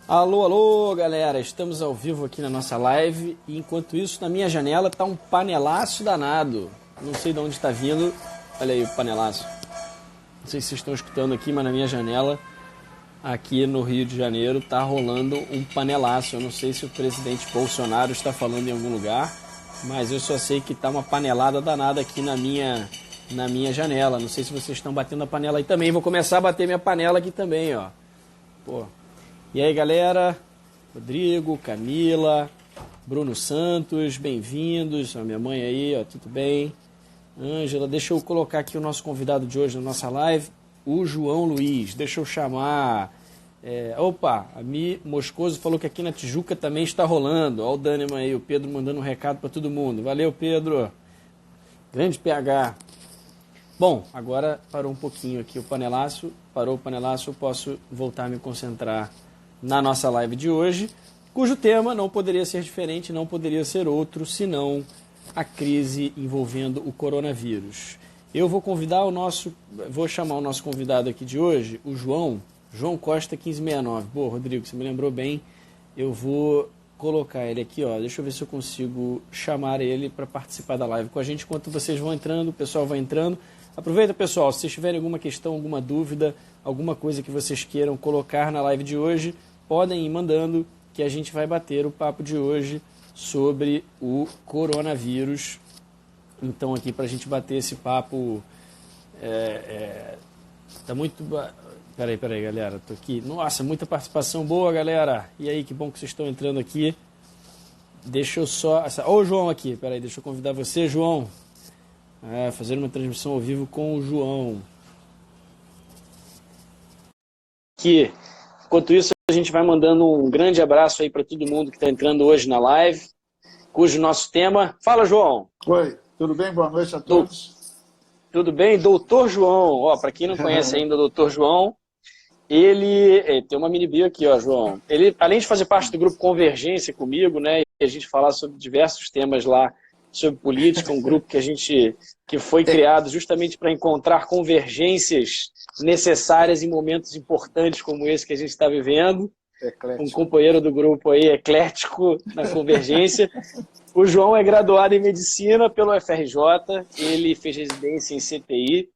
Alô, alô, galera! Estamos ao vivo aqui na nossa live e enquanto isso, na minha janela tá um panelaço danado. Não sei de onde está vindo. Olha aí o panelaço. Não sei se vocês estão escutando aqui, mas na minha janela, aqui no Rio de Janeiro, tá rolando um panelaço. Eu não sei se o presidente Bolsonaro está falando em algum lugar, mas eu só sei que tá uma panelada danada aqui na minha janela. Não sei se vocês estão batendo a panela aí também. Vou começar a bater minha panela aqui também, ó. Pô. E aí, galera? Rodrigo, Camila, Bruno Santos, bem-vindos. A minha mãe aí, ó, tudo bem? Ângela, deixa eu colocar aqui o nosso convidado de hoje na nossa live, o João Luiz. Deixa eu chamar... Opa, a Mi Moscoso falou que aqui na Tijuca também está rolando. Olha o Dânima aí, o Pedro mandando um recado para todo mundo. Valeu, Pedro. Grande PH. Bom, agora parou um pouquinho aqui o panelaço. Parou o panelaço, eu posso voltar a me concentrar na nossa live de hoje, cujo tema não poderia ser diferente, não poderia ser outro, senão a crise envolvendo o coronavírus. Eu vou chamar o nosso convidado aqui de hoje, o João Costa 1569. Boa, Rodrigo, você me lembrou bem. Eu vou colocar ele aqui, ó. Deixa eu ver se eu consigo chamar ele para participar da live com a gente enquanto vocês vão entrando, o pessoal vai entrando. Aproveita, pessoal, se vocês tiverem alguma questão, alguma dúvida, alguma coisa que vocês queiram colocar na live de hoje, podem ir mandando que a gente vai bater o papo de hoje sobre o coronavírus. Então aqui para a gente bater esse papo, tá muito... Peraí, galera, tô aqui. Nossa, muita participação boa, galera. E aí, que bom que vocês estão entrando aqui. Deixa eu só... Ó o João aqui, peraí, deixa eu convidar você, João. Fazer uma transmissão ao vivo com o João. Aqui. Enquanto isso, a gente vai mandando um grande abraço aí para todo mundo que está entrando hoje na live, cujo nosso tema... Fala, João! Oi, tudo bem? Boa noite a todos. Tudo bem? Doutor João. Ó, para quem não conhece ainda o Doutor João, ele tem uma mini bio aqui, ó, João. Ele, além de fazer parte do grupo Convergência comigo, né, e a gente falar sobre diversos temas lá, sobre política, um grupo que foi criado justamente para encontrar convergências necessárias em momentos importantes como esse que a gente está vivendo. Eclético. Um companheiro do grupo aí, eclético, na Convergência. O João é graduado em Medicina pelo FRJ, ele fez residência em CTI,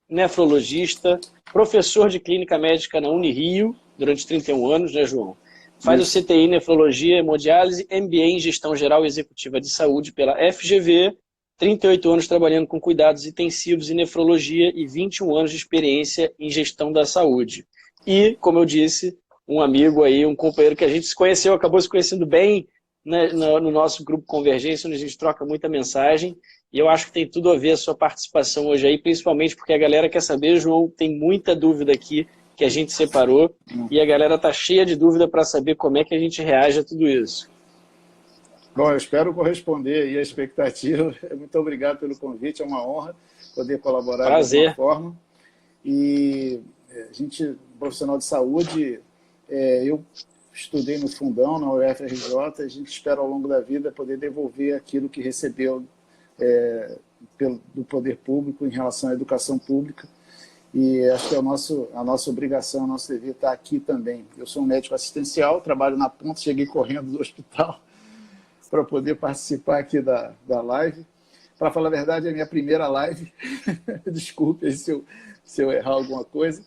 nefrologista, professor de Clínica Médica na Unirio, durante 31 anos, né, João? Faz o CTI Nefrologia, Hemodiálise, MBA em Gestão Geral e Executiva de Saúde pela FGV, 38 anos trabalhando com cuidados intensivos e nefrologia e 21 anos de experiência em gestão da saúde. E, como eu disse, um amigo aí, um companheiro que a gente se conheceu, acabou se conhecendo bem, né, no nosso grupo Convergência, onde a gente troca muita mensagem. E eu acho que tem tudo a ver a sua participação hoje aí, principalmente porque a galera quer saber, João, tem muita dúvida aqui que a gente separou, e a galera tá cheia de dúvida para saber como é que a gente reage a tudo isso. Bom, eu espero corresponder aí à expectativa. Muito obrigado pelo convite, é uma honra poder colaborar Prazer. de alguma forma. E a gente, profissional de saúde, eu estudei no Fundão, na UFRJ, a gente espera ao longo da vida poder devolver aquilo que recebeu do poder público em relação à educação pública. E acho que é a nossa obrigação, o nosso dever estar aqui também. Eu sou um médico assistencial, trabalho na ponta, cheguei correndo do hospital para poder participar aqui da live. Para falar a verdade, é a minha primeira live. Desculpe se eu errar alguma coisa.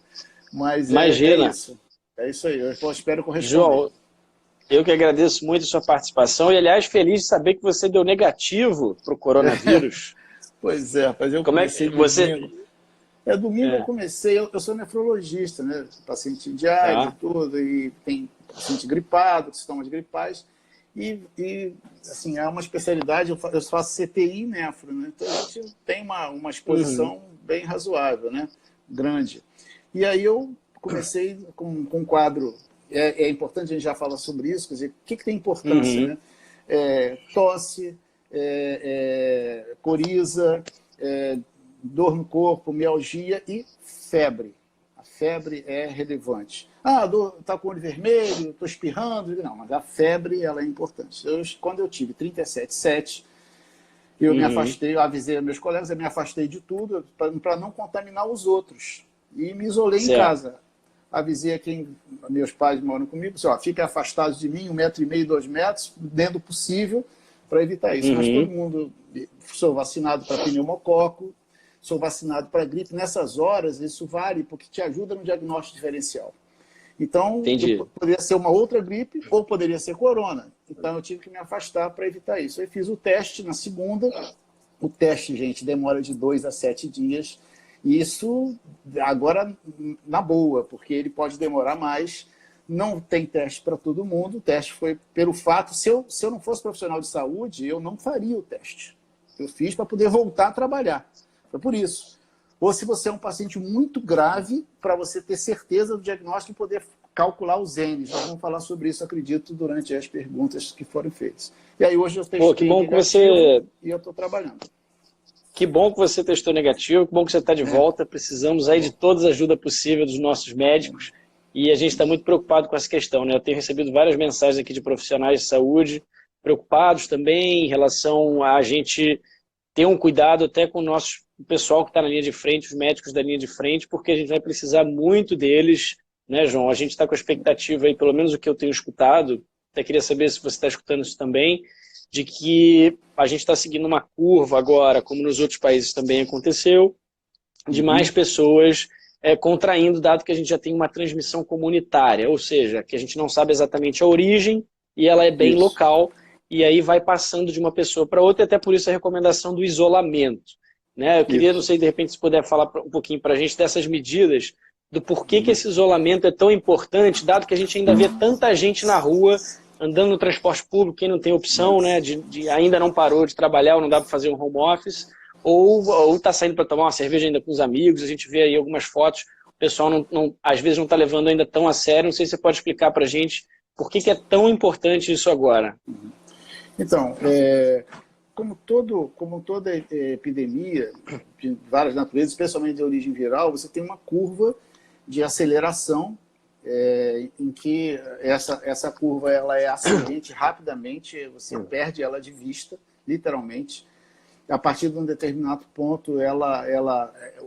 Mas Imagina. É isso aí. Eu espero corresponder. João, eu que agradeço muito a sua participação. E, aliás, feliz de saber que você deu negativo para o coronavírus. Pois é, rapaz. Eu Como é que você... Domingo eu comecei, eu sou nefrologista, né? Paciente de AIDS e tudo, e tem paciente gripado, sintomas gripais, e assim, é uma especialidade, eu faço CTI nefro, né? Então a gente tem uma exposição bem razoável, né? Grande. E aí eu comecei com um quadro, é importante a gente já falar sobre isso, quer dizer, o que tem importância, né? Tosse, coriza, dor no corpo, mialgia e febre. A febre é relevante. Está com o olho vermelho, estou espirrando. Não, mas a febre ela é importante. Quando eu tive 37,7, eu me afastei, eu avisei aos meus colegas, eu me afastei de tudo para não contaminar os outros. E me isolei em casa. avisei a quem meus pais moram comigo, disse, ó, fiquem afastados de mim, 1,5 m, 2 metros, dentro do possível, para evitar isso. Mas todo mundo, sou vacinado para pneumococo, sou vacinado para gripe. Nessas horas, isso vale porque te ajuda no diagnóstico diferencial. Então, poderia ser uma outra gripe ou poderia ser corona. Então, eu tive que me afastar para evitar isso. Aí fiz o teste na segunda. O teste, gente, demora de 2 a 7 dias. Isso agora na boa, porque ele pode demorar mais. Não tem teste para todo mundo. O teste foi pelo fato, se eu não fosse profissional de saúde, eu não faria o teste. Eu fiz para poder voltar a trabalhar. Foi por isso. Ou se você é um paciente muito grave, para você ter certeza do diagnóstico e poder calcular os N's. Nós vamos falar sobre isso, acredito, durante as perguntas que foram feitas. E aí hoje eu testei negativo e eu estou trabalhando. Que bom que você testou negativo, que bom que você está de volta. Precisamos aí de toda a ajuda possível dos nossos médicos e a gente está muito preocupado com essa questão, né? Eu tenho recebido várias mensagens aqui de profissionais de saúde preocupados também em relação a gente ter um cuidado até com o pessoal que está na linha de frente, os médicos da linha de frente, porque a gente vai precisar muito deles, né, João? A gente está com a expectativa aí, pelo menos o que eu tenho escutado, até queria saber se você está escutando isso também, de que a gente está seguindo uma curva agora, como nos outros países também aconteceu, de mais pessoas contraindo, dado que a gente já tem uma transmissão comunitária, ou seja, que a gente não sabe exatamente a origem e ela é bem local, e aí vai passando de uma pessoa para outra, e até por isso a recomendação do isolamento. Né? Eu queria, não sei, de repente, se puder falar um pouquinho para a gente dessas medidas, do porquê que esse isolamento é tão importante, dado que a gente ainda vê tanta gente na rua, andando no transporte público, quem não tem opção, né, ainda não parou de trabalhar, ou não dá para fazer um home office, ou está saindo para tomar uma cerveja ainda com os amigos. A gente vê aí algumas fotos, o pessoal às vezes não está levando ainda tão a sério. Não sei se você pode explicar para a gente por que é tão importante isso agora. Então, como toda epidemia de várias naturezas, especialmente de origem viral, você tem uma curva de aceleração em que essa curva ela é ascendente rapidamente, você perde ela de vista, literalmente. A partir de um determinado ponto,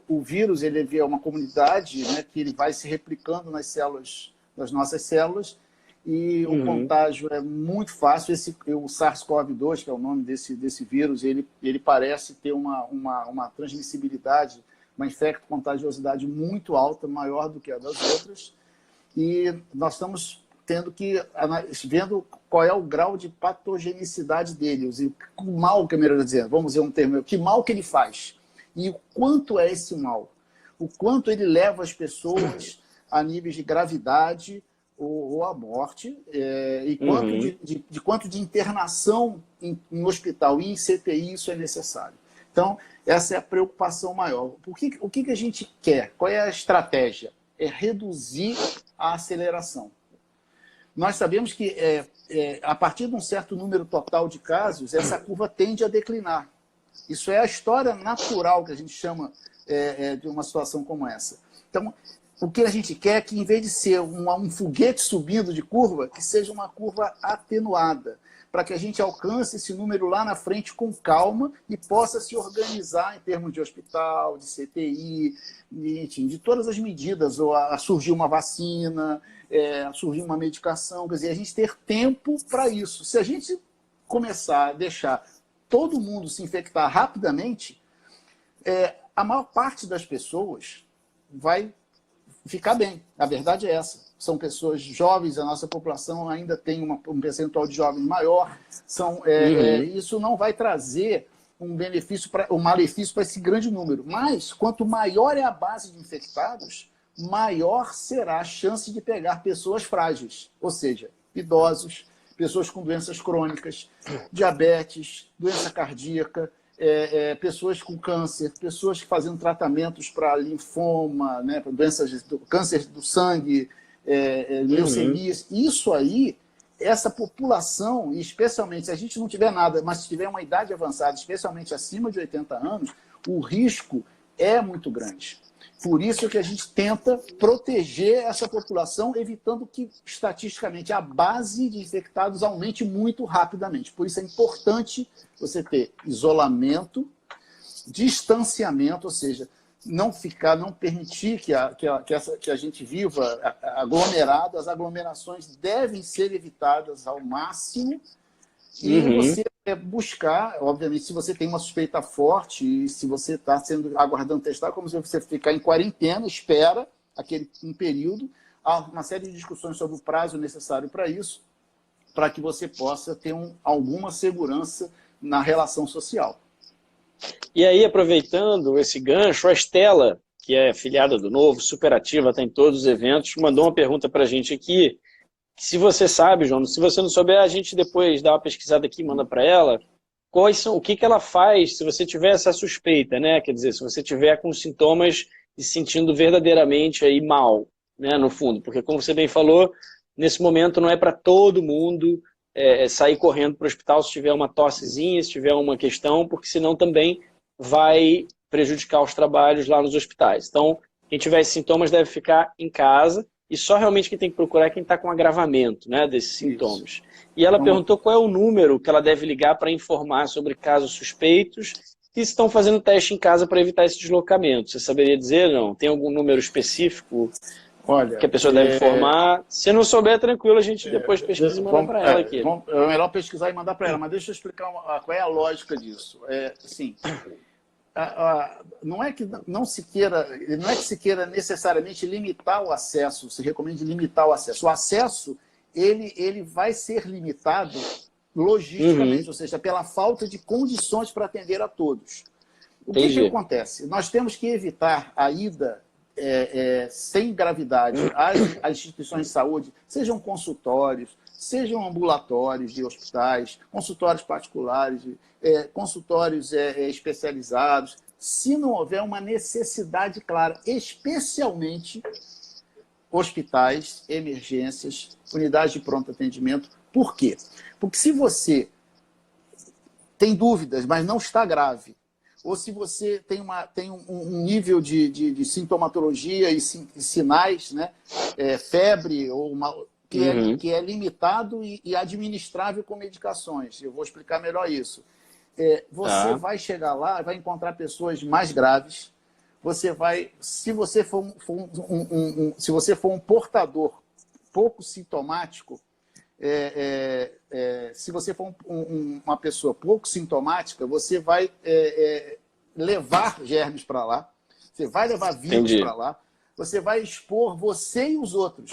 o vírus ele é uma comunidade, né, que ele vai se replicando nas nossas células, e o contágio é muito fácil. O SARS-CoV-2, que é o nome desse vírus, ele parece ter uma transmissibilidade, uma infecto-contagiosidade muito alta, maior do que a das outras. E nós estamos vendo qual é o grau de patogenicidade dele, o mal que eu quero dizer, vamos dizer um termo, que mal que ele faz, e o quanto é esse mal, o quanto ele leva as pessoas a níveis de gravidade ou a morte, e quanto de internação em hospital e em CTI isso é necessário. Então, essa é a preocupação maior. O que a gente quer? Qual é a estratégia? É reduzir a aceleração. Nós sabemos que, a partir de um certo número total de casos, essa curva tende a declinar. Isso é a história natural que a gente chama de uma situação como essa. Então, o que a gente quer é que, em vez de ser um foguete subindo de curva, que seja uma curva atenuada, para que a gente alcance esse número lá na frente com calma e possa se organizar em termos de hospital, de CTI, enfim, de todas as medidas, ou a surgir uma vacina, surgir uma medicação, quer dizer, a gente ter tempo para isso. Se a gente começar a deixar todo mundo se infectar rapidamente, a maior parte das pessoas vai ficar bem. A verdade é essa. São pessoas jovens, a nossa população ainda tem um percentual de jovens maior. Isso não vai trazer um malefício para esse grande número. Mas, quanto maior é a base de infectados, maior será a chance de pegar pessoas frágeis, ou seja, idosos, pessoas com doenças crônicas, diabetes, doença cardíaca, pessoas com câncer, pessoas fazendo tratamentos para linfoma, né, para doenças do câncer do sangue, leucemias. Isso aí, essa população, e especialmente se a gente não tiver nada, mas se tiver uma idade avançada, especialmente acima de 80 anos, o risco é muito grande. Por isso que a gente tenta proteger essa população, evitando que, estatisticamente, a base de infectados aumente muito rapidamente. Por isso é importante você ter isolamento, distanciamento, ou seja, não ficar, não permitir que a gente viva aglomerado. As aglomerações devem ser evitadas ao máximo. E você buscar, obviamente, se você tem uma suspeita forte e se você está aguardando testar, como se você ficar em quarentena, espera um período. Há uma série de discussões sobre o prazo necessário para isso, para que você possa ter alguma segurança na relação social. E aí, aproveitando esse gancho, a Estela, que é afiliada do Novo, super ativa, está em todos os eventos, mandou uma pergunta para a gente aqui. Se você sabe, João, se você não souber, a gente depois dá uma pesquisada aqui e manda para ela. O que ela faz se você tiver essa suspeita, né? Quer dizer, se você tiver com sintomas e se sentindo verdadeiramente aí mal, né, no fundo. Porque, como você bem falou, nesse momento não é para todo mundo sair correndo para o hospital se tiver uma tossezinha, se tiver uma questão, porque senão também vai prejudicar os trabalhos lá nos hospitais. Então, quem tiver esses sintomas deve ficar em casa. E só realmente quem tem que procurar é quem está com agravamento, né, desses sintomas. Isso. E ela perguntou qual é o número que ela deve ligar para informar sobre casos suspeitos e estão fazendo teste em casa para evitar esse deslocamento. Você saberia dizer, não? Tem algum número específico que a pessoa deve informar? Se não souber, tranquilo, a gente depois pesquisa e manda para ela aqui. É melhor pesquisar e mandar para ela, mas deixa eu explicar qual é a lógica disso. Assim, não é que se queira necessariamente limitar o acesso, se recomenda limitar o acesso. O acesso, ele vai ser limitado logisticamente, ou seja, pela falta de condições para atender a todos. O que acontece? Nós temos que evitar a ida sem gravidade às instituições de saúde, sejam consultórios, sejam ambulatórios de hospitais, consultórios particulares, consultórios especializados, se não houver uma necessidade clara, especialmente hospitais, emergências, unidades de pronto atendimento. Por quê? Porque se você tem dúvidas, mas não está grave, ou se você tem um nível de sintomatologia e sinais, né, febre ou que é limitado e administrável com medicações. Eu vou explicar melhor isso. Você vai chegar lá, vai encontrar pessoas mais graves. Se você for um portador pouco sintomático, se você for uma pessoa pouco sintomática, você vai levar germes para lá, você vai levar vírus para lá, você vai expor você e os outros.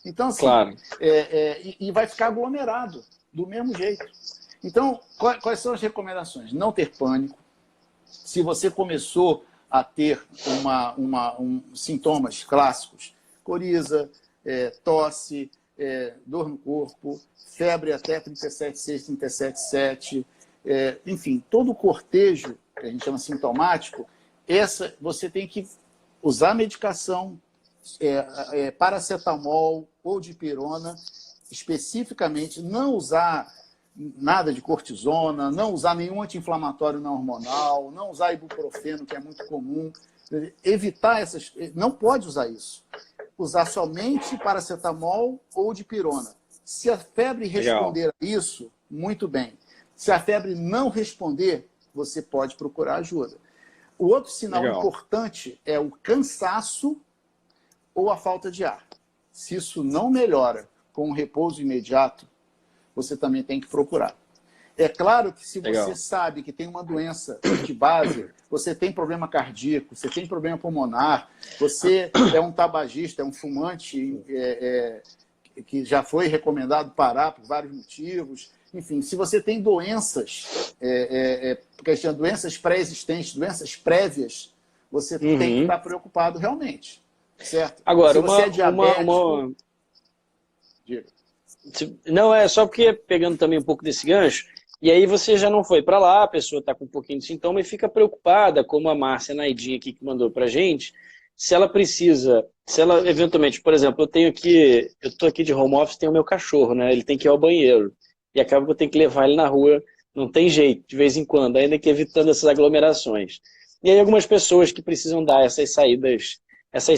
Então, assim, claro. E vai ficar aglomerado do mesmo jeito. Então, quais são as recomendações? Não ter pânico. Se você começou a ter sintomas clássicos, coriza, tosse, dor no corpo, febre até 37,6, 37,7, enfim, todo o cortejo, que a gente chama sintomático, você tem que usar medicação, paracetamol ou dipirona, especificamente, não usar nada de cortisona, não usar nenhum anti-inflamatório não hormonal, não usar ibuprofeno, que é muito comum. Evitar não pode usar isso. Usar somente paracetamol ou dipirona. Se a febre responder a isso, muito bem. Se a febre não responder, você pode procurar ajuda. O outro sinal importante é o cansaço ou a falta de ar. Se isso não melhora com o repouso imediato, você também tem que procurar. É claro que se você sabe que tem uma doença de base, você tem problema cardíaco, você tem problema pulmonar, você é um tabagista, é um fumante que já foi recomendado parar por vários motivos. Enfim, se você tem doenças, doenças pré-existentes, doenças prévias, você tem que estar preocupado realmente. Certo? Agora, se você é diabético... Diga. Não, é só porque, pegando também um pouco desse gancho, e aí você já não foi para lá, a pessoa está com um pouquinho de sintoma e fica preocupada, como a Márcia Naidinha aqui que mandou para a gente, se ela eventualmente, por exemplo, eu estou aqui de home office, tenho o meu cachorro, né? Ele tem que ir ao banheiro, e acaba que eu tenho que levar ele na rua, não tem jeito, de vez em quando, ainda que evitando essas aglomerações. E aí algumas pessoas que precisam dar essas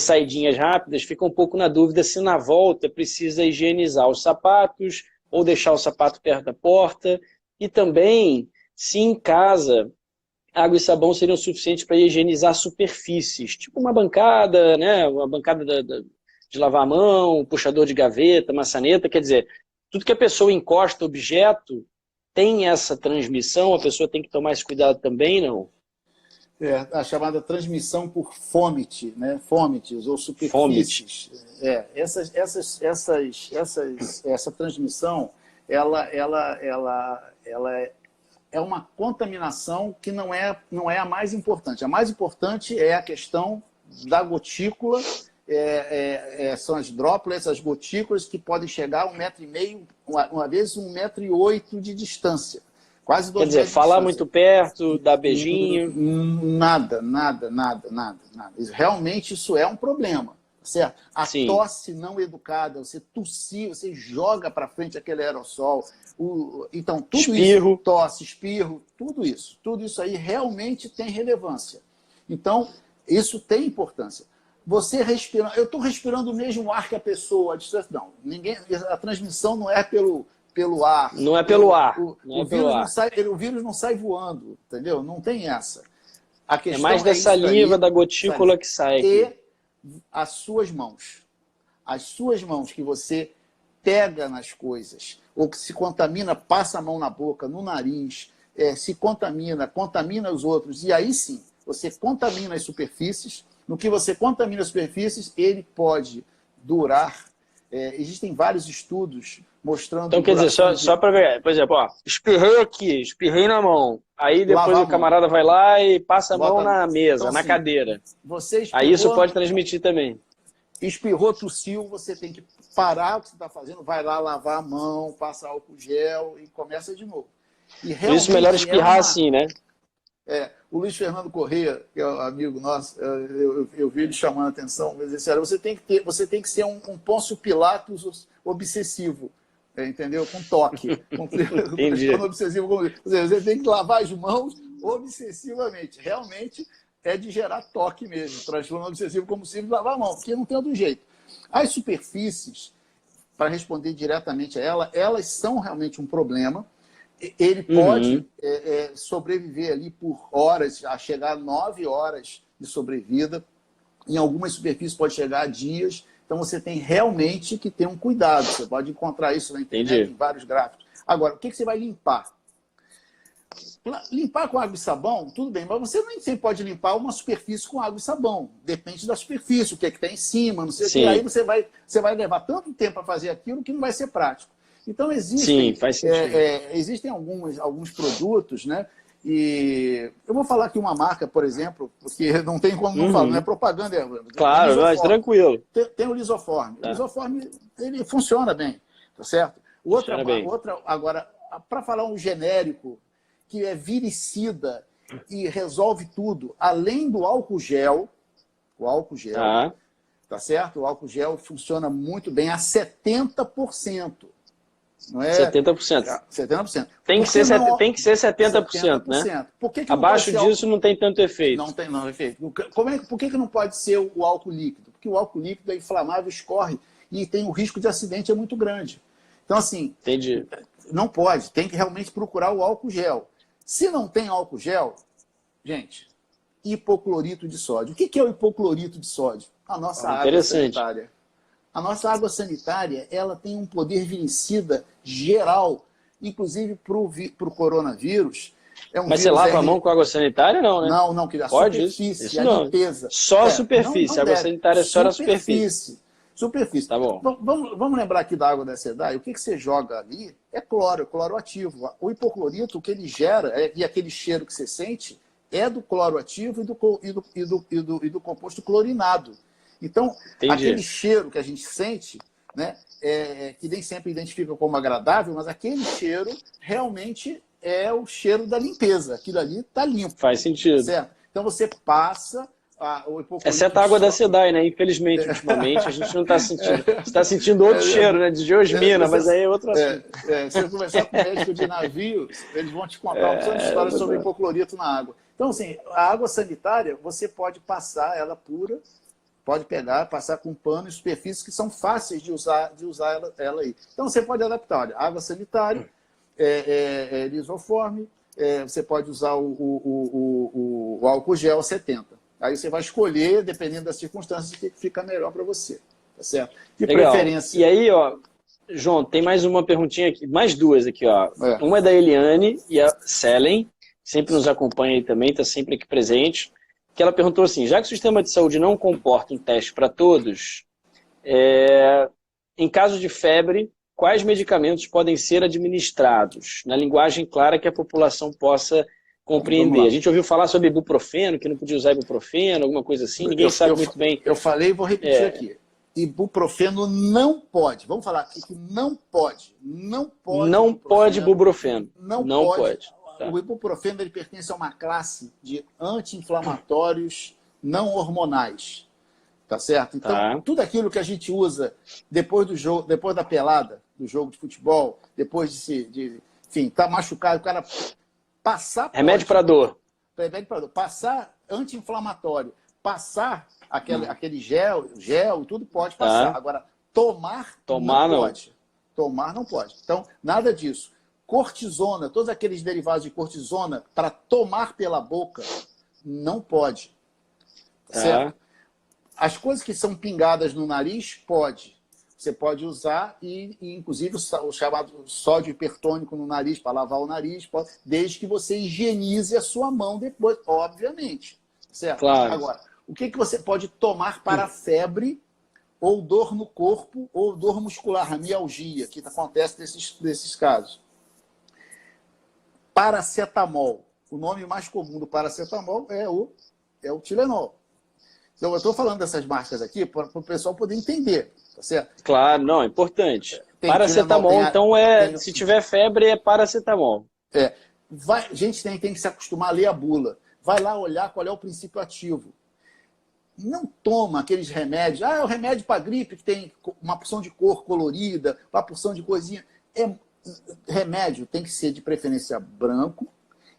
saidinhas rápidas, ficam um pouco na dúvida se na volta precisa higienizar os sapatos ou deixar o sapato perto da porta. E também, se em casa água e sabão seriam suficientes para higienizar superfícies, tipo uma bancada, né? Uma bancada de lavar a mão, um puxador de gaveta, maçaneta, quer dizer, tudo que a pessoa encosta objeto tem essa transmissão, a pessoa tem que tomar esse cuidado também, não? A chamada transmissão por fômite, né? Fômites ou Fomit. superfícies. Essa transmissão, ela é uma contaminação que não é a mais importante. A mais importante é a questão da gotícula, são as droplets, as gotículas que podem chegar a 1,5 m, uma vez 1,8 m de distância. Quase 2 Quer dizer, metros de falar distância. muito perto, dar beijinho. Nada. Realmente isso é um problema, certo? A Sim. tosse não educada, você tossir, você joga para frente aquele aerossol. Então, tudo Espirro. isso, tosse, espirro, tudo isso aí realmente tem relevância. Então, isso tem importância. Você respira, eu estou respirando o mesmo ar que a pessoa, a distância, não. A transmissão não é pelo ar. Não é pelo ar. O vírus não sai voando, entendeu? Não tem essa. A questão mais da saliva, da gotícula saliva, que sai. E as suas mãos. As suas mãos que você pega nas coisas, ou que se contamina, passa a mão na boca, no nariz, se contamina os outros, e aí sim, você contamina as superfícies. No que você contamina as superfícies, ele pode durar. Existem vários estudos mostrando... Então, quer dizer, só para ver, por exemplo, ó, espirrei aqui, espirrei na mão, aí depois o camarada vai lá e passa a mão na mesa, então, na cadeira. Aí isso pode transmitir também. Espirrou, tossiu, você tem que parar o que você está fazendo, vai lá lavar a mão, passa álcool gel e começa de novo. Por isso melhor espirrar assim, né? O Luiz Fernando Corrêa, que é um amigo nosso, eu vi ele chamando a atenção, mas ele disse, você tem que ser um Pôncio Pilatos obsessivo, entendeu? Com toque. Entendi. Obsessivo, você tem que lavar as mãos obsessivamente. Realmente é de gerar toque mesmo, transformando obsessivo como simples lavar a mão, porque não tem outro jeito. As superfícies, para responder diretamente a elas são realmente um problema. Ele pode sobreviver ali por horas, a chegar a 9 horas de sobrevida. Em algumas superfícies pode chegar a dias. Então você tem realmente que ter um cuidado. Você pode encontrar isso na internet, em vários gráficos. Agora, o que você vai limpar? Limpar com água e sabão, tudo bem, mas você nem sempre pode limpar uma superfície com água e sabão. Depende da superfície, o que é que está em cima, não sei o que. Aí você vai levar tanto tempo para fazer aquilo que não vai ser prático. Então, existem alguns produtos, né? E eu vou falar aqui uma marca, por exemplo, porque não tem como não falar, não é propaganda. Claro, mas tranquilo. Tem o Lisoform. O Lisoform, ele funciona bem, tá certo? Agora, para falar um genérico, que é viricida e resolve tudo, além do álcool gel, tá certo? O álcool gel funciona muito bem a 70%. Não é? 70%. 70%. Tem que ser 70%, né? Abaixo disso não tem tanto efeito. Não tem efeito. Por que não pode ser o álcool líquido? Porque o álcool líquido é inflamável, escorre e tem o risco de acidente é muito grande. Então, assim, entendi. Não pode. Tem que realmente procurar o álcool gel. Se não tem álcool gel, gente, hipoclorito de sódio. O que é o hipoclorito de sódio? A nossa água sanitária. A nossa água sanitária, ela tem um poder viricida geral, inclusive para o coronavírus. Mas você lava a mão com água sanitária, não, né? Não, que a pode superfície, isso a não. limpeza. Só a superfície, a água sanitária é só na superfície. Superfície. Tá bom. Vamos lembrar aqui da água da SEDAI. O que você joga ali é cloro ativo. O hipoclorito, o que ele gera, e aquele cheiro que você sente, é do cloro ativo e do composto clorinado. Então, aquele cheiro que a gente sente, né, que nem sempre identifica como agradável, mas aquele cheiro realmente é o cheiro da limpeza. Aquilo ali está limpo. Faz sentido. Certo? Então você passa o hipoclorito. Exceto a água da SEDAI, né? Infelizmente, ultimamente, a gente não está sentindo. Você está sentindo outro cheiro, né? De geosmina, mas aí é outro assunto. Se você conversar com o médico de navio, eles vão te contar uma opção de história sobre hipoclorito na água. Então, assim, a água sanitária, você pode passar ela pura, pode pegar, passar com pano em superfícies que são fáceis de usar ela aí. Então, você pode adaptar. Olha, água sanitária, lisoforme, você pode usar o álcool gel 70. Aí você vai escolher, dependendo das circunstâncias, o que fica melhor para você. Tá certo? De Legal. preferência. E aí, ó, João, tem mais uma perguntinha aqui, mais duas aqui, ó. Uma é da Eliane e a Selen, sempre nos acompanha aí também, está sempre aqui presente, que ela perguntou assim, já que o sistema de saúde não comporta um teste para todos, em caso de febre, quais medicamentos podem ser administrados, na linguagem clara que a população possa compreender? A gente ouviu falar sobre ibuprofeno, que não podia usar ibuprofeno, alguma coisa assim, ninguém sabe muito bem. Eu falei e vou repetir aqui. Ibuprofeno não pode. Vamos falar aqui que não pode. Não pode. Não pode ibuprofeno. Não pode. Tá. O ibuprofeno ele pertence a uma classe de anti-inflamatórios não hormonais. Tá certo? Então, tudo aquilo que a gente usa depois do jogo, depois da pelada, do jogo de futebol, depois enfim, tá machucado, o cara passar... Remédio para dor. Remédio para dor. Passar anti-inflamatório, passar aquele gel, tudo pode passar. Agora, tomar não pode. Tomar não pode. Então, nada disso. Cortisona, todos aqueles derivados de cortisona, para tomar pela boca, não pode. Certo? As coisas que são pingadas no nariz, pode. Você pode usar, e inclusive o chamado sódio hipertônico no nariz, para lavar o nariz, pode, desde que você higienize a sua mão depois, obviamente. Certo? Claro. Agora, o que você pode tomar para febre, ou dor no corpo, ou dor muscular, a mialgia, que acontece nesses casos? Paracetamol. O nome mais comum do paracetamol é o Tilenol. Então, eu estou falando dessas marcas aqui para o pessoal poder entender, tá certo? Claro, não, é importante. Paracetamol, Tilenol, então, se tiver febre, é paracetamol. A gente tem que se acostumar a ler a bula. Vai lá olhar qual é o princípio ativo. Não toma aqueles remédios. É o remédio para gripe que tem uma porção de cor colorida, uma porção de coisinha. Remédio tem que ser de preferência branco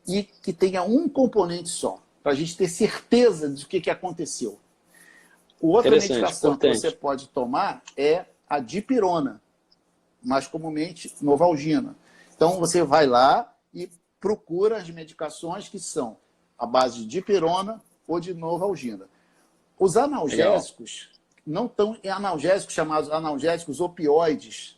e que tenha um componente só, para a gente ter certeza do que aconteceu. Outra medicação que você pode tomar é a dipirona, mais comumente Novalgina. Então você vai lá e procura as medicações que são a base de dipirona ou de Novalgina. Os analgésicos não estão em analgésicos chamados analgésicos opioides,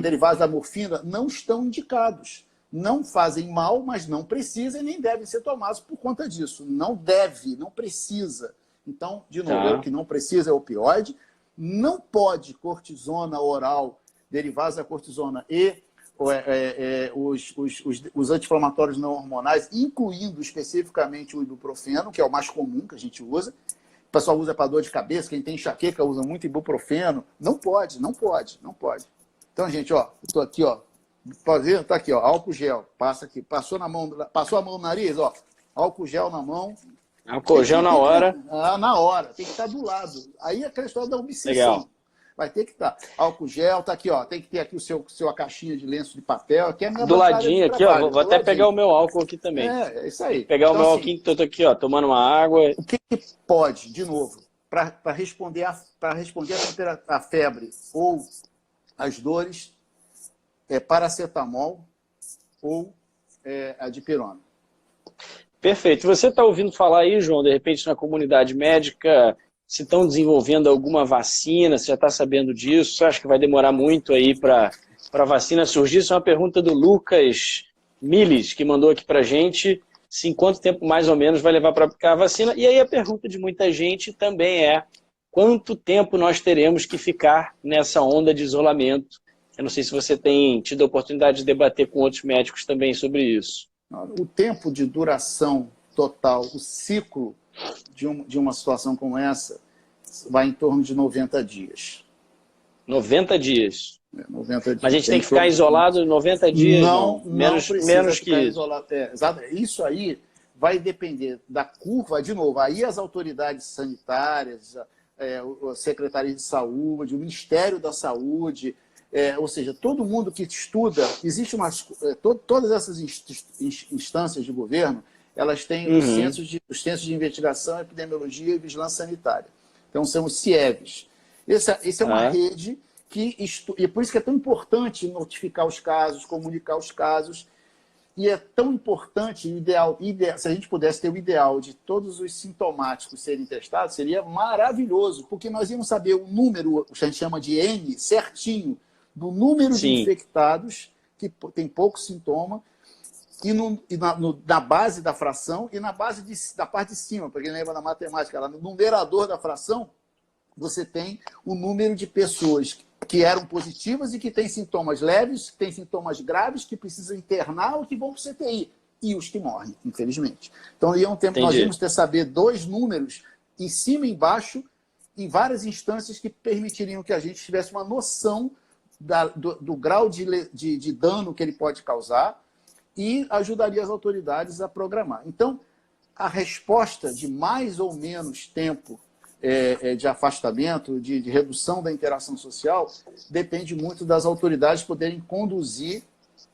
derivados da morfina, não estão indicados. Não fazem mal, mas não precisam e nem devem ser tomados por conta disso. Não deve, não precisa. Então, de novo, o que não precisa é opioide. Não pode cortisona oral, derivados da cortisona e os anti-inflamatórios não hormonais, incluindo especificamente o ibuprofeno, que é o mais comum que a gente usa. O pessoal usa para dor de cabeça, quem tem enxaqueca usa muito ibuprofeno. Não pode. Então, gente, ó, estou aqui, ó. Pode ver? Tá aqui, ó, álcool gel. Passa aqui. Passou a mão no nariz, ó. Álcool gel na mão. Álcool gel na hora. Na hora. Tem que estar do lado. Aí é aquela história da obsessão. Legal. Vai ter que estar. Álcool gel, tá aqui, ó. Tem que ter aqui a caixinha de lenço de papel. Aqui é a minha do ladinho aqui, ó. Vou até pegar o meu álcool aqui também. É isso aí. Pegar o meu álcool que eu tô aqui, ó, tomando uma água. O que pode, de novo, para responder a febre ou as dores, é paracetamol ou a dipirona. Perfeito. Você está ouvindo falar aí, João, de repente na comunidade médica, se estão desenvolvendo alguma vacina, você já está sabendo disso? Você acha que vai demorar muito aí para a vacina surgir? Isso é uma pergunta do Lucas Miles, que mandou aqui para a gente. Em quanto tempo mais ou menos vai levar para aplicar a vacina? E aí a pergunta de muita gente também é: quanto tempo nós teremos que ficar nessa onda de isolamento? Eu não sei se você tem tido a oportunidade de debater com outros médicos também sobre isso. O tempo de duração total, o ciclo de uma situação como essa, vai em torno de 90 dias. 90 dias? 90 dias. Mas a gente tem que ficar isolado 90 dias? Não, menos que isso. Isso aí vai depender da curva, de novo, aí as autoridades sanitárias, a Secretaria de Saúde, o Ministério da Saúde, ou seja, todo mundo que estuda, existe todas essas instâncias de governo, elas têm os centros de investigação, epidemiologia e vigilância sanitária. Então, são os CIEVs. Essa é uma rede e por isso que é tão importante notificar os casos, comunicar os casos. E é tão importante, se a gente pudesse ter o ideal de todos os sintomáticos serem testados, seria maravilhoso, porque nós íamos saber o número, a gente chama de N, certinho, do número de infectados, que tem pouco sintoma, na base da fração e na base da parte de cima, porque lembra da matemática, lá no numerador da fração, você tem o número de pessoas que eram positivas e que têm sintomas leves, que têm sintomas graves, que precisam internar ou que vão para o CTI. E os que morrem, infelizmente. Então, nós íamos ter saber 2 números, em cima e embaixo, em várias instâncias que permitiriam que a gente tivesse uma noção do grau de dano que ele pode causar e ajudaria as autoridades a programar. Então, a resposta de mais ou menos tempo de afastamento, de redução da interação social, depende muito das autoridades poderem conduzir,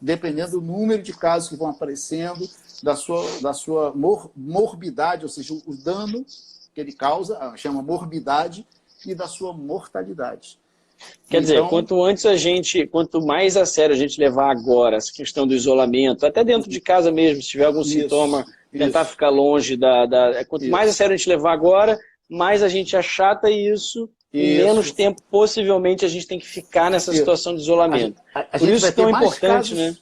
dependendo do número de casos que vão aparecendo, da sua morbidade, ou seja, o dano que ele causa, chama morbidade, e da sua mortalidade. Quer dizer, quanto mais a sério a gente levar agora essa questão do isolamento, até dentro de casa mesmo, se tiver algum sintoma, tentar ficar longe quanto mais a sério a gente levar agora, mais a gente achata isso e menos tempo, possivelmente, a gente tem que ficar nessa situação de isolamento. Por isso é tão importante, né?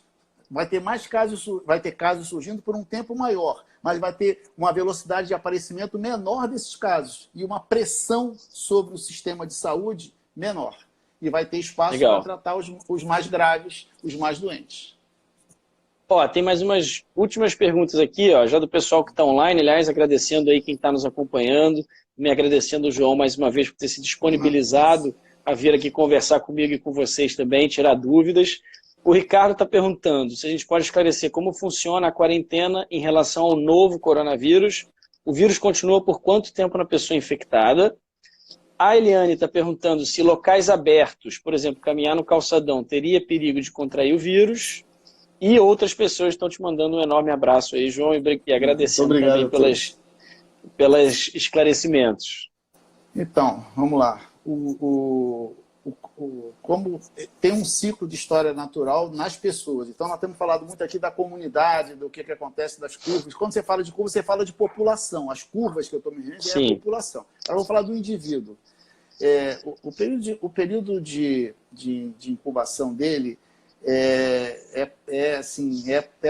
Vai ter casos surgindo por um tempo maior, mas vai ter uma velocidade de aparecimento menor desses casos e uma pressão sobre o sistema de saúde menor. E vai ter espaço para tratar os mais graves, os mais doentes. Tem mais umas últimas perguntas aqui, já do pessoal que está online, aliás, agradecendo aí quem está nos acompanhando, me agradecendo o João mais uma vez por ter se disponibilizado a vir aqui conversar comigo e com vocês também, tirar dúvidas. O Ricardo está perguntando se a gente pode esclarecer como funciona a quarentena em relação ao novo coronavírus. O vírus continua por quanto tempo na pessoa infectada? A Eliane está perguntando se locais abertos, por exemplo, caminhar no calçadão, teria perigo de contrair o vírus. E outras pessoas estão te mandando um enorme abraço aí, João, e agradecendo também pelos esclarecimentos. Então, vamos lá. Como tem um ciclo de história natural nas pessoas. Então, nós temos falado muito aqui da comunidade, do que acontece das curvas. Quando você fala de curva, você fala de população. As curvas que eu estou me referindo é a população. Agora, eu vou falar do indivíduo. O período de incubação dele é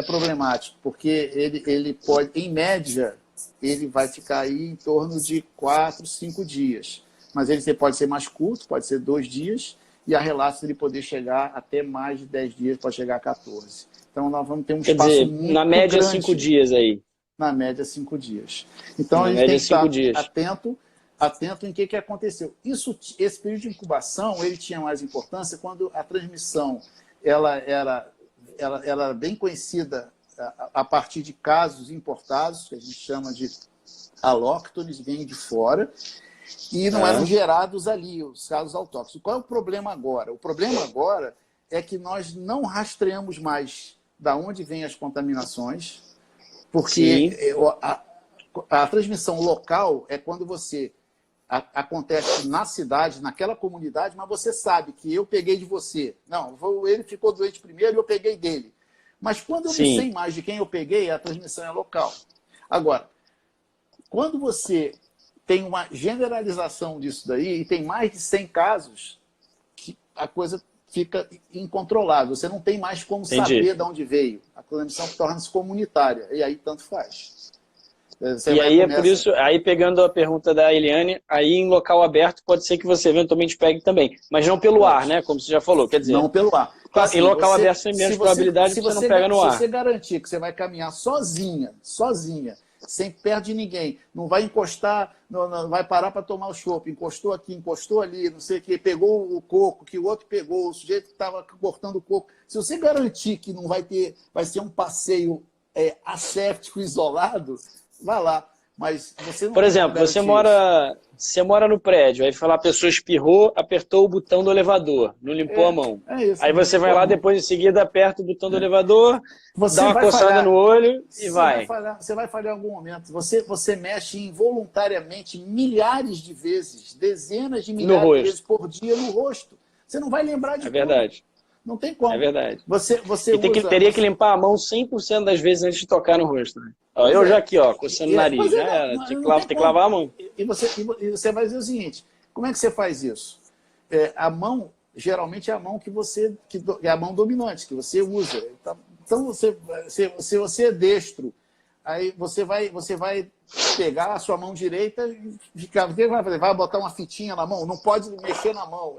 problemático, porque ele pode, em média, ele vai ficar aí em torno de 4, 5 dias. Mas ele pode ser mais curto, pode ser 2 dias, e há relatos de ele poder chegar até mais de 10 dias, pode chegar a 14. Então, nós vamos ter um espaço muito grande. Na média, 5 dias aí. Na média, 5 dias. Então, a gente tem que estar atento em que aconteceu. Esse período de incubação, ele tinha mais importância quando a transmissão ela era bem conhecida a partir de casos importados, que a gente chama de alóctones, vêm de fora, e não eram gerados ali, os casos autóctones. Qual é o problema agora? O problema agora é que nós não rastreamos mais da onde vêm as contaminações, porque a transmissão local é quando acontece na cidade, naquela comunidade, mas você sabe que eu peguei de você. Não, ele ficou doente primeiro e eu peguei dele. Mas quando eu não sei mais de quem eu peguei, a transmissão é local. Agora, quando você tem uma generalização disso daí, e tem mais de 100 casos, que a coisa fica incontrolável. Você não tem mais como saber de onde veio. A transmissão torna-se comunitária, e aí tanto faz. E aí é por isso, aí pegando a pergunta da Eliane, aí em local aberto pode ser que você eventualmente pegue também, mas não pelo ar, né? Como você já falou, quer dizer... Não pelo ar. Então, assim, em local aberto tem menos probabilidade que você não pega no ar. Se você garantir que você vai caminhar sozinha, sem perto de ninguém, não vai encostar, não vai parar para tomar o chopp, encostou aqui, encostou ali, não sei o que, pegou o coco, que o outro pegou, o sujeito que estava cortando o coco. Se você garantir que não vai ser um passeio asséptico, isolado, vai lá. Mas você não. Por exemplo, você mora no prédio, aí a pessoa espirrou, apertou o botão do elevador, não limpou a mão. Isso, aí você vai lá depois, em seguida, aperta o botão do elevador, dá uma coçada no olho e vai. Você vai falhar em algum momento. Você mexe involuntariamente milhares de vezes, dezenas de milhares de vezes por dia no rosto. Você não vai lembrar de tudo. É verdade. Não tem como. É verdade. Você Teria que limpar a mão 100% das vezes antes de tocar no rosto. Né? Ó, eu já aqui, ó, coçando o nariz. Já era. Tem que lavar a mão. E você vai dizer o seguinte, como é que você faz isso? A mão, geralmente é a mão é a mão dominante, que você usa. Então, se você é destro, aí você vai pegar a sua mão direita e ficar, o que vai fazer? Vai botar uma fitinha na mão? Não pode mexer na mão.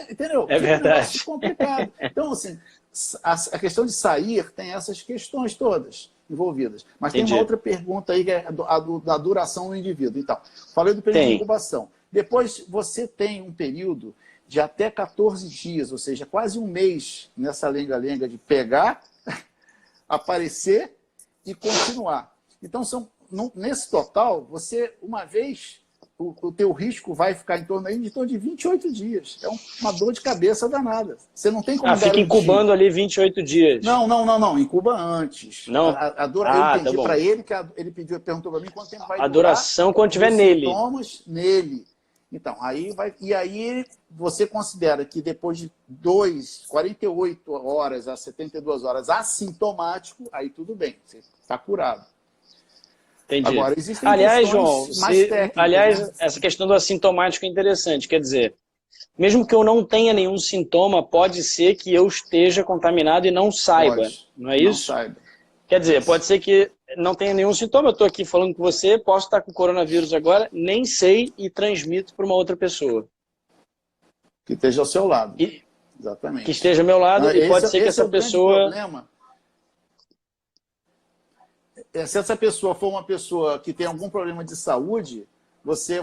Entendeu? É verdade. Um complicado. Então, assim, a questão de sair tem essas questões todas envolvidas. Mas Entendi. tem uma outra pergunta aí, que é da duração do indivíduo. Então, falei do período de incubação. Depois, você tem um período de até 14 dias, ou seja, quase um mês nessa lenga-lenga de pegar, aparecer e continuar. Então, nesse total, você, uma vez, o teu risco vai ficar em torno de 28 dias. É uma dor de cabeça danada. Você não tem como garantir. Fica incubando ali 28 dias. Não. Incuba antes. Não? A dor, eu entendi para ele, que ele perguntou para mim quanto tempo vai durar. A duração quando tiver nele. Sintomas nele. Então, aí você considera que depois de 48 horas a 72 horas assintomático, aí tudo bem, você está curado. Entendi. Agora, existem João, mais técnicas, né? Essa questão do assintomático é interessante. Quer dizer, mesmo que eu não tenha nenhum sintoma, pode ser que eu esteja contaminado e não saiba. Não é isso? Não saiba. Quer dizer, pode ser que não tenha nenhum sintoma, eu estou aqui falando com você, posso estar com coronavírus agora, nem sei e transmito para uma outra pessoa. Que esteja ao seu lado. Exatamente. Que esteja ao meu lado e pode ser que essa pessoa... Se essa pessoa for uma pessoa que tem algum problema de saúde, esse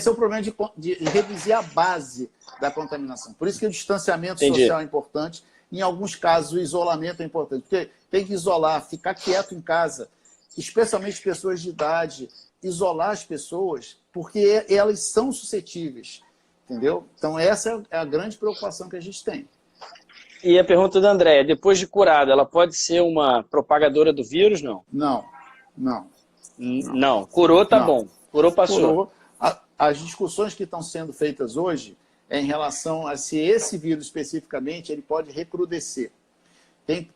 é o problema de reduzir a base da contaminação. Por isso que o distanciamento social é importante. Em alguns casos, o isolamento é importante. Porque tem que isolar, ficar quieto em casa, especialmente pessoas de idade, isolar as pessoas, porque elas são suscetíveis. Entendeu? Então, essa é a grande preocupação que a gente tem. E a pergunta da Andréia, depois de curada, ela pode ser uma propagadora do vírus, não? Não. Curou, tá bom. Curou, passou. Curou. As discussões que estão sendo feitas hoje é em relação a se esse vírus especificamente ele pode recrudescer. Tem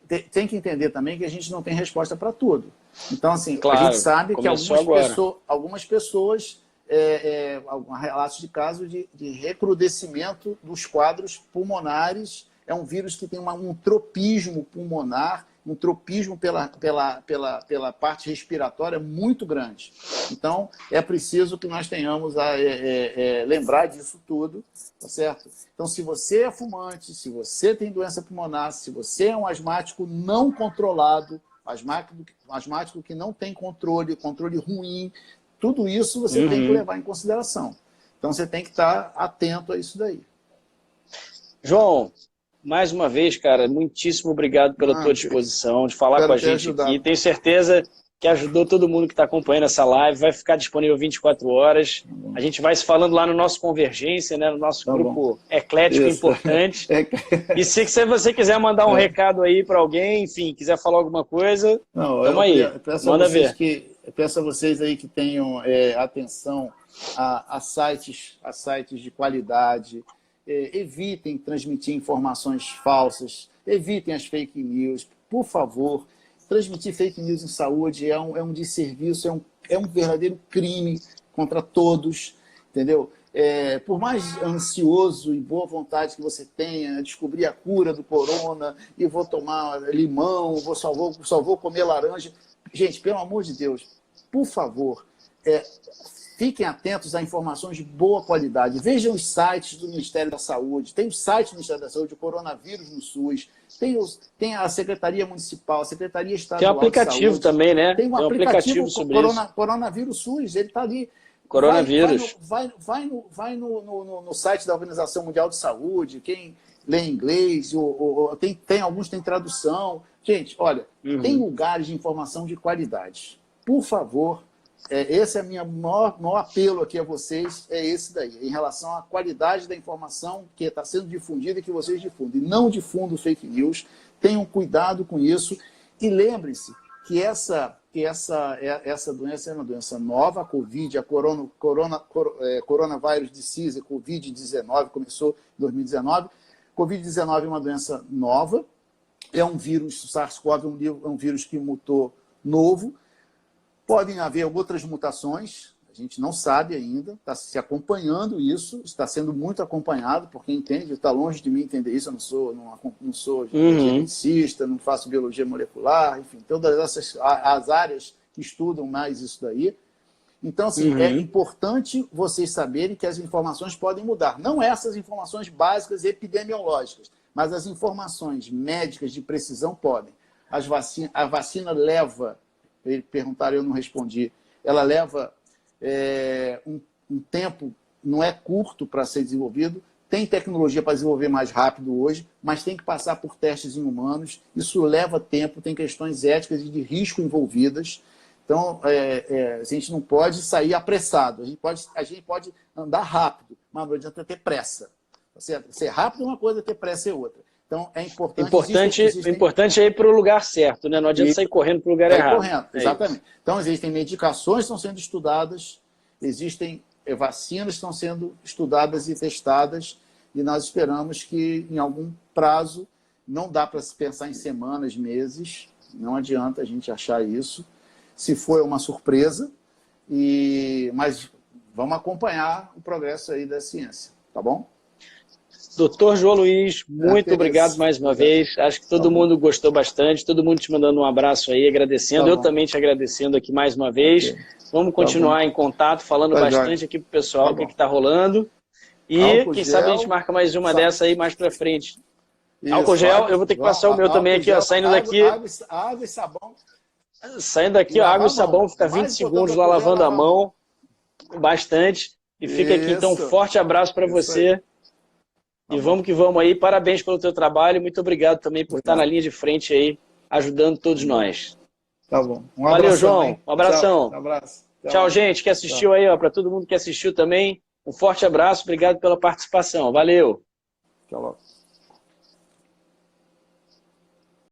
que entender também que a gente não tem resposta para tudo. Então, assim, claro, a gente sabe que algumas pessoas relatos de casos de recrudescimento dos quadros pulmonares. É um vírus que tem um tropismo pulmonar, um tropismo pela parte respiratória muito grande. Então, é preciso que nós tenhamos lembrar disso tudo, tá certo? Então, se você é fumante, se você tem doença pulmonar, se você é um asmático não controlado, asmático que não tem controle ruim, tudo isso você tem que levar em consideração. Então, você tem que estar atento a isso daí. João, mais uma vez, cara, muitíssimo obrigado pela tua disposição, de falar com a gente aqui. Tenho certeza que ajudou todo mundo que está acompanhando essa live. Vai ficar disponível 24 horas. A gente vai se falando lá no nosso Convergência, né, no nosso grupo eclético importante. E se você quiser mandar um recado aí para alguém, enfim, quiser falar alguma coisa, estamos aí. Manda ver. Peço a vocês aí que tenham atenção a sites de qualidade. Evitem transmitir informações falsas, evitem as fake news, por favor. Transmitir fake news em saúde é um desserviço, é um verdadeiro crime contra todos, entendeu? Por mais ansioso e boa vontade que você tenha, descobrir a cura do corona, e vou tomar limão, só vou comer laranja. Gente, pelo amor de Deus, por favor, fiquem atentos a informações de boa qualidade. Vejam os sites do Ministério da Saúde. Tem o site do Ministério da Saúde, o Coronavírus no SUS. Tem a Secretaria Municipal, a Secretaria Estadual de Saúde. Tem um aplicativo também, né? Tem um aplicativo sobre Coronavírus SUS, ele está ali. Coronavírus. Vai no site da Organização Mundial de Saúde, quem lê inglês, tem alguns tem tradução. Gente, olha, tem lugares de informação de qualidade. Por favor, esse é o meu maior apelo aqui a vocês, é esse daí, em relação à qualidade da informação que está sendo difundida e que vocês difundem. Não difundam fake news, tenham cuidado com isso e lembrem-se que essa que essa doença é uma doença nova, a Covid, coronavírus disease, Covid-19, começou em 2019. Covid-19 é uma doença nova, é um vírus, o SARS-CoV é um vírus que mutou novo. Podem haver outras mutações, a gente não sabe ainda, está se acompanhando isso, está sendo muito acompanhado, porque entende, está longe de mim entender isso, eu não sou geneticista, não faço biologia molecular, enfim, todas as áreas que estudam mais isso daí. Então, assim, é importante vocês saberem que as informações podem mudar. Não essas informações básicas epidemiológicas, mas as informações médicas de precisão podem. A vacina leva, perguntaram, eu não respondi, ela leva um tempo, não é curto para ser desenvolvido, tem tecnologia para desenvolver mais rápido hoje, mas tem que passar por testes em humanos, isso leva tempo, tem questões éticas e de risco envolvidas. Então, a gente não pode sair apressado, a gente pode andar rápido, mas não adianta ter pressa. Ser rápido é uma coisa, ter pressa é outra. Então, é importante... O importante é ir para o lugar certo, né? Não adianta sair correndo para o lugar errado. Correndo, exatamente. Então, existem medicações que estão sendo estudadas, existem vacinas que estão sendo estudadas e testadas, e nós esperamos que, em algum prazo, não dá para se pensar em semanas, meses, não adianta a gente achar isso. Se for uma surpresa, mas vamos acompanhar o progresso aí da ciência, tá bom? Doutor João Luiz, muito obrigado mais uma vez. Acho que todo mundo gostou bastante, todo mundo te mandando um abraço aí, agradecendo. Eu também te agradecendo aqui mais uma vez. Vamos continuar em contato, falando bastante aqui pro pessoal o que está rolando. E quem sabe a gente marca mais uma dessa aí mais para frente. Isso, álcool gel, eu vou ter que passar o meu também aqui, ó, saindo daqui. Água e sabão. Saindo daqui, ó, água e sabão, fica 20 segundos lá lavando a mão, bastante. E fica aqui, então, um forte abraço para você. E vamos que vamos aí. Parabéns pelo teu trabalho. Muito obrigado também por estar na linha de frente aí, ajudando todos nós. Tá bom. Valeu, João. Também. Um abração. Tchau. Um abraço. Tchau, gente, que assistiu aí, ó, para todo mundo que assistiu também. Um forte abraço. Obrigado pela participação. Valeu. Tchau.